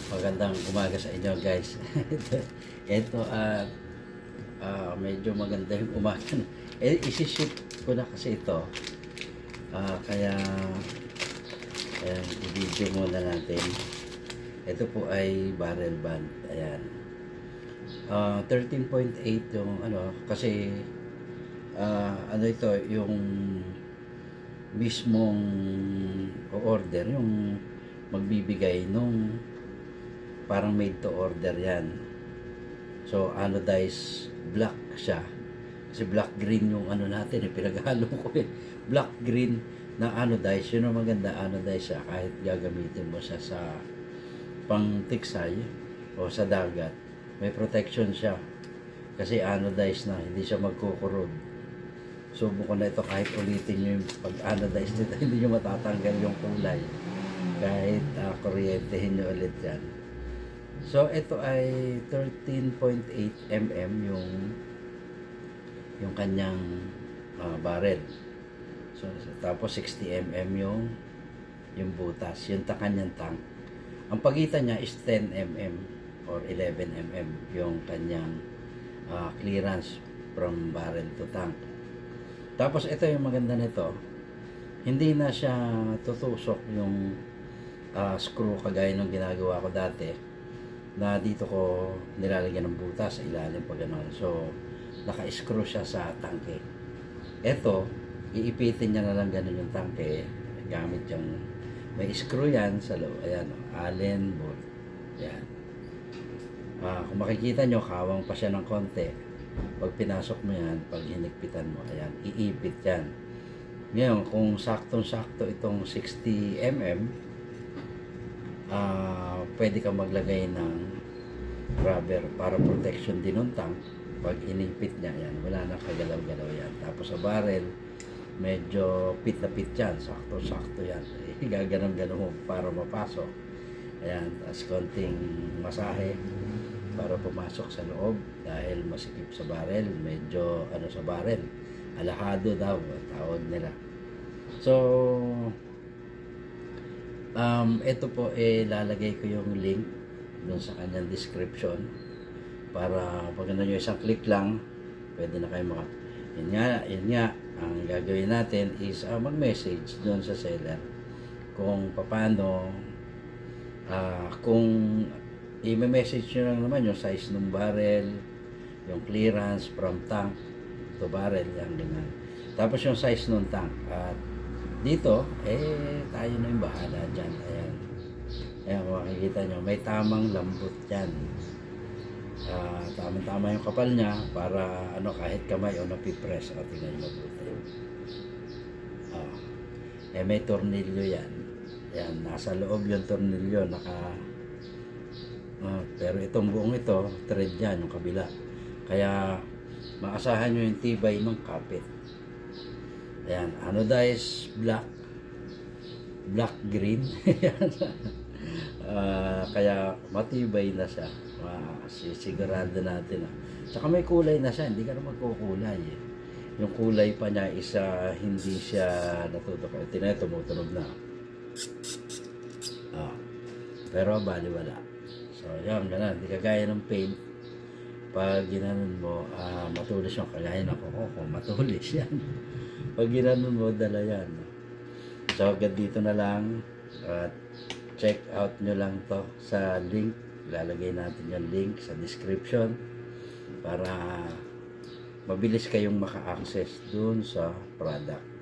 Magandang umaga sa inyo guys. Ito medyo maganda yung umaga. Isi-shoot ko na kasi ito. Kaya ayan, i-video muna natin. Ito po ay barrel band. Ayan. 13.8 yung ano kasi ano ito yung mismong order yung magbibigay nung parang made to order yan. So anodized black siya kasi black green yung ano natin pinaghalo ko black green na anodized, yun ang maganda. Anodized siya kahit gagamitin mo siya sa pang tiksay o sa dagat, may protection siya kasi anodized na, hindi siya magkukurod. Subo ko na ito, kahit ulitin nyo yung pag-anodize nito, hindi nyo matatanggal yung kulay kahit kuryentehin nyo ulit yan. So ito ay 13.8 mm yung kanyang barrel. So tapos 60 mm yung butas, yung kanyang tank. Ang pagitan niya is 10 mm or 11 mm yung kanyang clearance from barrel to tank. Tapos ito yung maganda nito, hindi na siya tutusok yung screw kagaya ng ginagawa ko dati na dito ko nilalagyan ng butas sa ilalim pag gano'n. So naka-screw siya sa tangke. Ito, iipitin niya na lang gano'n yung tangke gamit yung may screw yan sa loob. Ayan, Allen bolt. Ayan. Kung makikita nyo, kawang pa siya ng konti. Pag pinasok mo yan, pag hinigpitan mo, ayan, iipit yan. Ngayon, kung saktong-sakto itong 60 mm, pwede ka maglagay ng rubber para protection din ng tank. Pag inipit niya, yan, wala na kagalaw-galaw yan. Tapos sa barrel, medyo pit na pit yan, sakto-sakto yan. Gaganon-ganon para mapasok. Ayan, tapos konting masahe para pumasok sa loob dahil masikip sa barrel, medyo ano sa barrel, alahado daw tawag nila. So ito po lalagay ko yung link dun sa kanyang description para pag ano nyo, isang click lang pwede na kayo yun nga ang gagawin natin is mag-message dun sa seller kung paano kung i-message nyo lang naman yung size ng barrel, yung clearance from tank to barrel, yan ganyan. Tapos yung size ng tank. At dito, tayo na yung bahala dyan. Ayan. Ayan, kung makikita nyo, may tamang lambot dyan. Tama-tama yung kapal niya para ano, kahit kamay o napipress. O, tingnan nyo mabuti. May tornilyo yan. Ayan, nasa loob yung tornilyo, pero itong buong ito, thread yan, yung kabila. Kaya, maasahan nyo yung tibay ng kapit. Ayan, anodized black green. Kaya, matibay na siya. Sigurado natin. Tsaka may kulay na siya, hindi ka na magkukulay. Yung kulay pa niya, hindi siya natutukoy. Tumutunog na. Pero, baliwala. So, yan, ganun. Hindi kagaya ng paint. Pag ginanon mo, matulis yung kagaya ng koko. Matulis yan. Pag ginanon mo, dala yan. So, agad dito na lang. At check out nyo lang to sa link. Lalagay natin yung link sa description para mabilis kayong maka-access dun sa product.